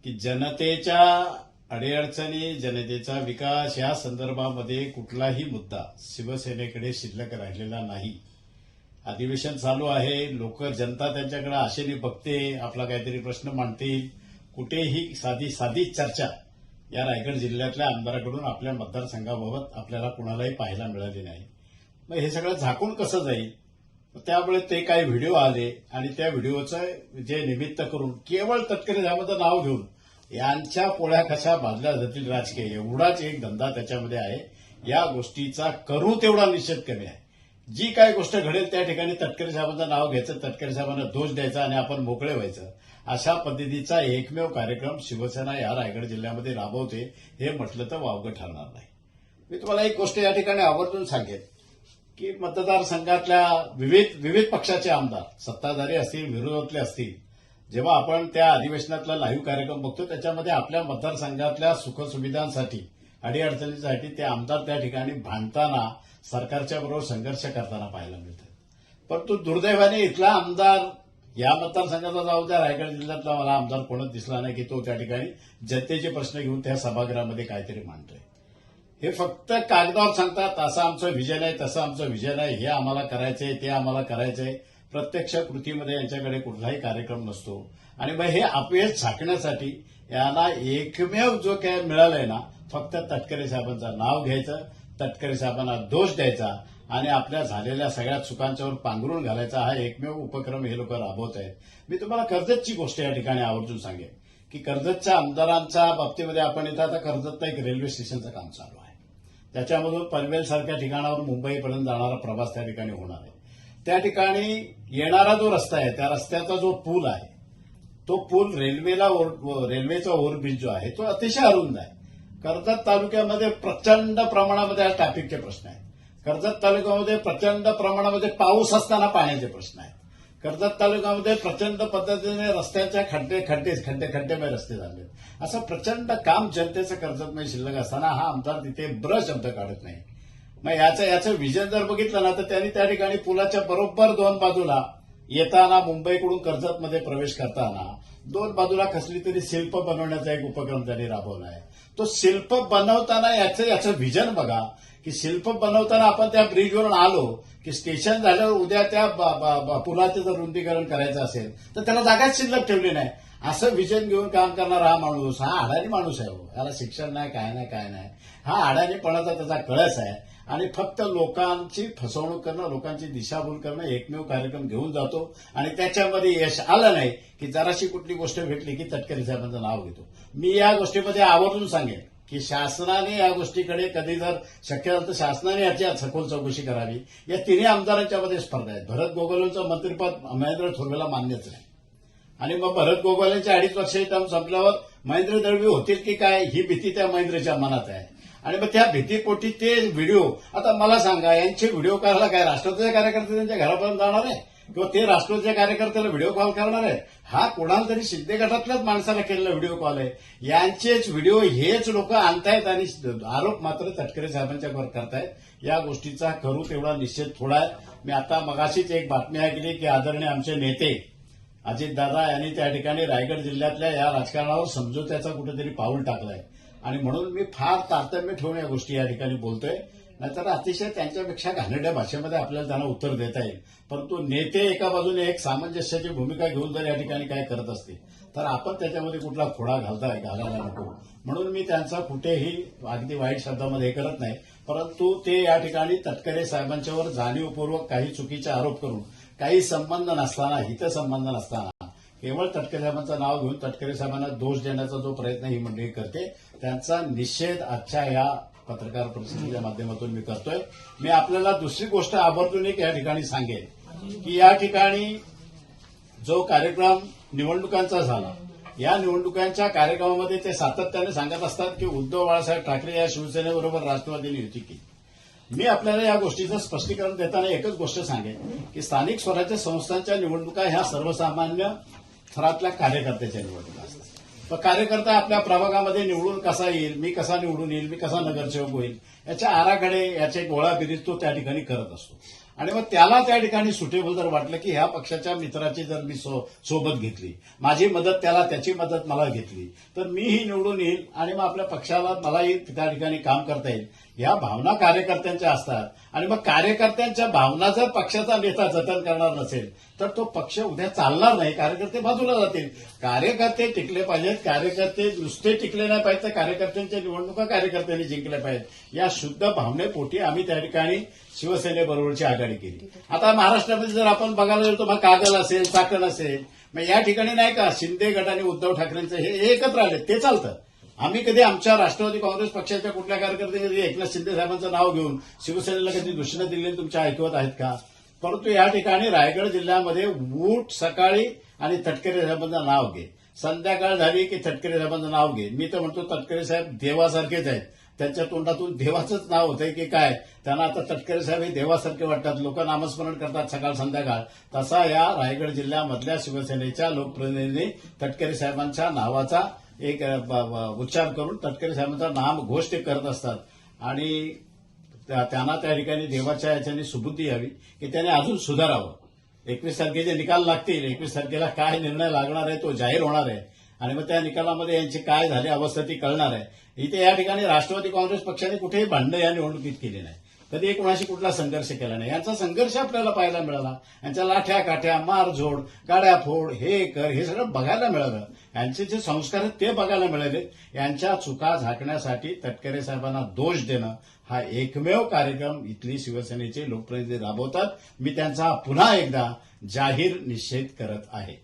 की जनतेच्या अडीअडचणी, जनतेचा विकास या संदर्भामध्ये कुठलाही मुद्दा शिवसेनेकडे शिल्लक राहिलेला नाही. अधिवेशन चालू आहे, लोक जनता त्यांच्याकडे आशेने बघते, आपला काहीतरी प्रश्न मांडतील. कुठेही साधी चर्चा या रायगड जिल्ह्यातल्या आमदाराकडून आपल्या मतदारसंघाबाबत आपल्याला कुणालाही पाहायला मिळाली नाही. मग हे सगळं झाकून कसं जाईल? त्यामुळे ते काही व्हिडिओ आले आणि त्या व्हिडिओचं जे निमित्त करून केवळ तटकरे साहेबांचं नाव घेऊन यांच्या पोळ्या कशा भाजल्या जातील राजकीय, एवढाच एक धंदा त्याच्यामध्ये आहे. या गोष्टीचा करू तेवढा निषेध कमी आहे. जी काय गोष्ट घडेल त्या ठिकाणी तटकरे साहेबांचं नाव घ्यायचं, तटकरे साहेबांना दोष द्यायचा आणि आपण मोकळे व्हायचं, अशा पद्धतीचा एकमेव कार्यक्रम शिवसेना या रायगड जिल्ह्यामध्ये राबवते हे म्हटलं तर वावगं ठरणार नाही. मी तुम्हाला एक गोष्ट या ठिकाणी आवर्जून सांगेन की मतदारसंघातल्या विविध पक्षाचे आमदार सत्ताधारी असतील, विरोधातले असतील, जेव्हा आपण त्या अधिवेशनातला लाईव्ह कार्यक्रम बघतो त्याच्यामध्ये आपल्या मतदारसंघातल्या सुखसुविधांसाठी, अडीअडचणींसाठी ते आमदार त्या ठिकाणी भांडताना, सरकारच्या बरोबर संघर्ष करताना पाहायला मिळतात. परंतु दुर्दैवाने इथला आमदार या मतदारसंघाचा जाऊ द्या, रायगड जिल्ह्यातला मला आमदार कोणच दिसला नाही की तो त्या ठिकाणी जनतेचे प्रश्न घेऊन त्या सभागृहामध्ये काहीतरी मांडतोय. हे फक्त कागदावर सांगतात असं आमचं विजन आहे, तसं आमचं विजन आहे, हे आम्हाला करायचंय, ते आम्हाला करायचंय. प्रत्यक्ष कृतीमध्ये यांच्याकडे कुठलाही कार्यक्रम नसतो. आणि मग हे अपयश झाकण्यासाठी यांना एकमेव जो काय मिळालंय ना, फक्त तटकरे साहेबांचं नाव घ्यायचं, तटकरे साहेबांना दोष द्यायचा आणि आपल्या झालेल्या सगळ्या चुकांच्यावर पांघरून घालायचा हा एकमेव उपक्रम हे लोक राबवत आहेत. मी तुम्हाला कर्जतची गोष्ट या ठिकाणी आवर्जून सांगेन की कर्जतच्या आमदारांच्या बाबतीमध्ये आपण इथं आता कर्जतला एक रेल्वे स्टेशनचं काम चालू आहे. त्याच्यामधून पनवेलसारख्या ठिकाणावर मुंबईपर्यंत जाणारा प्रवास त्या ठिकाणी होणार आहे. त्या ठिकाणी येणारा जो रस्ता आहे, त्या रस्त्याचा जो पूल आहे, तो पूल रेल्वेचा ओव्हरब्रिज जो आहे तो अतिशय अरुंद आहे. कर्जत तालुक्यामध्ये प्रचंड प्रमाणामध्ये आज ट्रॅफिकचे प्रश्न आहेत. कर्जत तालुक्यामध्ये प्रचंड प्रमाणामध्ये पाऊस असताना पाण्याचे प्रश्न आहेत. कर्जत तालुक्यामध्ये प्रचंड पद्धतीने रस्त्यांच्या खड्डे रस्ते झाले. असं प्रचंड काम जनतेचं कर्जतमध्ये शिल्लक असताना हा आमदार तिथे शब्द काढत नाही. मग याचं विजन जर बघितलं ना तर त्यांनी त्या ठिकाणी पुलाच्या बरोबर दोन बाजूला येताना मुंबईकडून कर्जतमध्ये प्रवेश करताना दोन बाजूला कसली तरी शिल्प बनवण्याचा एक उपक्रम त्यांनी राबवला आहे. तो शिल्प बनवताना याचं विजन बघा की शिल्प बनवताना आपण त्या ब्रिजवरून आलो की स्टेशन झाल्यावर उद्या त्या पुलाचं जर रुंदीकरण करायचं असेल तर त्याला जागाच शिल्लक ठेवली नाही. असं विजन घेऊन काम करणारा हा माणूस, हा अडाणी माणूस आहे. याला शिक्षण नाही, काय नाही. हा अडाणीपणाचा त्याचा कळस आहे आणि फक्त लोकांची फसवणूक करणं, लोकांची दिशाभूल करणं एकमेव कार्यक्रम घेऊन जातो आणि त्याच्यामध्ये यश आलं नाही की जराशी कुठली गोष्ट भेटली की तटकरे साहेबांचं नाव घेतो. मी या गोष्टीमध्ये आवर्जून सांगेन की शासनाने या गोष्टीकडे कधी जर शक्य झालं तर शासनाने याची सखोल चौकशी करावी. या तिन्ही आमदारांच्यामध्ये स्पर्धा आहे. भरत गोगावलेंचं मंत्रिपद महेंद्र थोरवेला मान्यच नाही आणि मग भरत गोगावलेंच्या 2.5 वर्षाची टर्म संपल्यावर महेंद्र दळवी होतील की काय ही भीती त्या महेंद्रच्या मनात आहे. आणि मग त्या भीतीपोटी ते व्हिडिओ, आता मला सांगा यांचे व्हिडिओ करायला काय राष्ट्रवादीचे कार्यकर्ते त्यांच्या घरापर्यंत जाणार आहे किंवा ते राष्ट्रवादीच्या कार्यकर्त्याला व्हिडिओ कॉल करणार आहे? हा कोणाला तरी शिंदे गटातल्याच माणसाला केलेला व्हिडिओ कॉल आहे. यांचेच व्हिडिओ हेच लोक आणतायत आणि आरोप मात्र तटकरे साहेबांच्यावर करतायत. या गोष्टीचा करू तेवढा निषेध थोडा आहे. मी आता मगाशीच एक बातमी ऐकली की आदरणीय आमचे नेते अजितदादा यांनी त्या ठिकाणी रायगड जिल्ह्यातल्या या राजकारणावर समझोत्याचा कुठेतरी पाऊल टाकलंय आणि म्हणून मी फार तारतम्य ठेवून या गोष्टी या ठिकाणी बोलतोय. नाहीतर अतिशय त्यांच्यापेक्षा घाणेरड्या भाषेमध्ये आपल्याला त्यांना उत्तर देता येईल. परंतु नेते एका बाजूने एक सामंजस्याची भूमिका घेऊन जर या ठिकाणी काय करत असतील तर आपण त्याच्यामध्ये कुठला खोडा घालायला नको. म्हणून मी त्यांचा कुठेही अगदी वाईट शब्दामध्ये हे करत नाही. परंतु ते या ठिकाणी तटकरे साहेबांच्यावर जाणीवपूर्वक काही चुकीचे आरोप करून, काही संबंध नसताना, हितसंबंध नसताना केवळ तटकरे साहेबांचं नाव घेऊन तटकरे साहेबांना दोष देण्याचा जो प्रयत्न ही मंडळी करते त्यांचा निषेध आजच्या या पत्रकार परिषदेच्या माध्यमातून मी करतोय. मी आपल्याला दुसरी गोष्ट आवर्जून एक या ठिकाणी सांगेन की या ठिकाणी जो कार्यक्रम निवडणुकांचा झाला, या निवडणुकांच्या कार्यक्रमामध्ये ते सातत्याने सांगत असतात की उद्धव बाळासाहेब ठाकरे या शिवसेनेबरोबर राष्ट्रवादीने युती केली. मी आपल्याला या गोष्टीचं स्पष्टीकरण देताना एकच गोष्ट सांगेन की स्थानिक स्वराज्य संस्थांच्या निवडणुका ह्या सर्वसामान्य थरातल्या कार्यकर्त्याच्या निवडणुका असतात. तर कार्यकर्ता आपल्या प्रभागामध्ये निवडून कसा येईल, मी कसा निवडून येईल, मी कसा नगरसेवक होईल, याच्या आराखडे, याचे गोळाबिरीज तो त्या ठिकाणी करत असतो. आणि मग त्याला त्या ठिकाणी सुटेबल जर वाटलं की ह्या पक्षाच्या मित्राची जर मी सोबत घेतली, माझी मदत त्याला, त्याची मदत मला घेतली, तर मीही निवडून येईल आणि मग आपल्या पक्षाला मलाही त्या ठिकाणी काम करता येईल. या भावना कार्यकर्त्यांच्या असतात. आणि मग कार्यकर्त्यांच्या भावना जर पक्षाचा नेता जतन करणार नसेल तर तो पक्ष उद्या चालणार नाही. कार्यकर्ते बाजूला जातील. कार्यकर्ते टिकले पाहिजेत. कार्यकर्ते नुसते टिकले नाही पाहिजे, तर कार्यकर्त्यांच्या निवडणुका कार्यकर्त्यांनी जिंकल्या पाहिजेत. या शुद्ध भावनेपोटी आम्ही त्या ठिकाणी शिवसेनेबरोबरची आघाडी केली. आता महाराष्ट्रामध्ये जर आपण बघायला गेलो तर मग कागल असेल, चाकण असेल, मग या ठिकाणी नाही का शिंदे गट आणि उद्धव ठाकरेंचं हे एकत्र आले, ते चालतं. आम्ही कधी आमच्या राष्ट्रवादी काँग्रेस पक्षाच्या कुठल्या कार्यकर्त्यांनी कधी एकनाथ शिंदे साहेबांचं नाव घेऊन शिवसेनेला कधी दूषणं दिली तुमच्या ऐकवत आहेत का? परंतु या ठिकाणी रायगड जिल्ह्यामध्ये उठ सकाळी आणि तटकरे साहेबांचं नाव घे, संध्याकाळ झाली की तटकरे साहेबांचं नाव घे. मी तर म्हणतो तटकरे साहेब देवासारखेच आहेत. त्यांच्या तोंडातून देवाचंच नाव होतंय की काय, त्यांना आता तटकरे साहेब हे देवासारखे वाटतात. लोक नामस्मरण करतात सकाळ संध्याकाळ. तसा या रायगड जिल्ह्यामधल्या शिवसेनेच्या लोकप्रतिनिधींनी तटकरे साहेबांच्या नावाचा एक उच्चार करून तटकरे साहेबांचं नाम घोष ते करत असतात. आणि त्यांना त्या ठिकाणी देवाच्या याच्याने सुबुद्धी यावी की त्याने अजून सुधारावं. 21 तारखेचे निकाल लागतील. 21 तारखेला काय निर्णय लागणार आहे तो जाहीर होणार आहे. आणि मग त्या निकालामध्ये यांची काय झाली अवस्था ती कळणार आहे. इथे या ठिकाणी राष्ट्रवादी काँग्रेस पक्षाने कुठेही भांडणं या निवडणुकीत केली नाही. कधी कोणाशी कुठला संघर्ष केला नाही. यांचा संघर्ष आपल्याला पाहायला मिळाला. यांच्या लाठ्या काठ्या, मारझोड, गाड्या फोड, हे कर, हे सगळं बघायला मिळालं. यांचे जे संस्कार आहेत ते बघायला मिळाले. यांच्या चुका झाकण्यासाठी तटकरे साहेबांना दोष देणं हा एकमेव कार्यक्रम इथली शिवसेनेचे लोकप्रतिनिधी राबवतात. मी त्यांचा पुन्हा एकदा जाहीर निषेध करत आहे.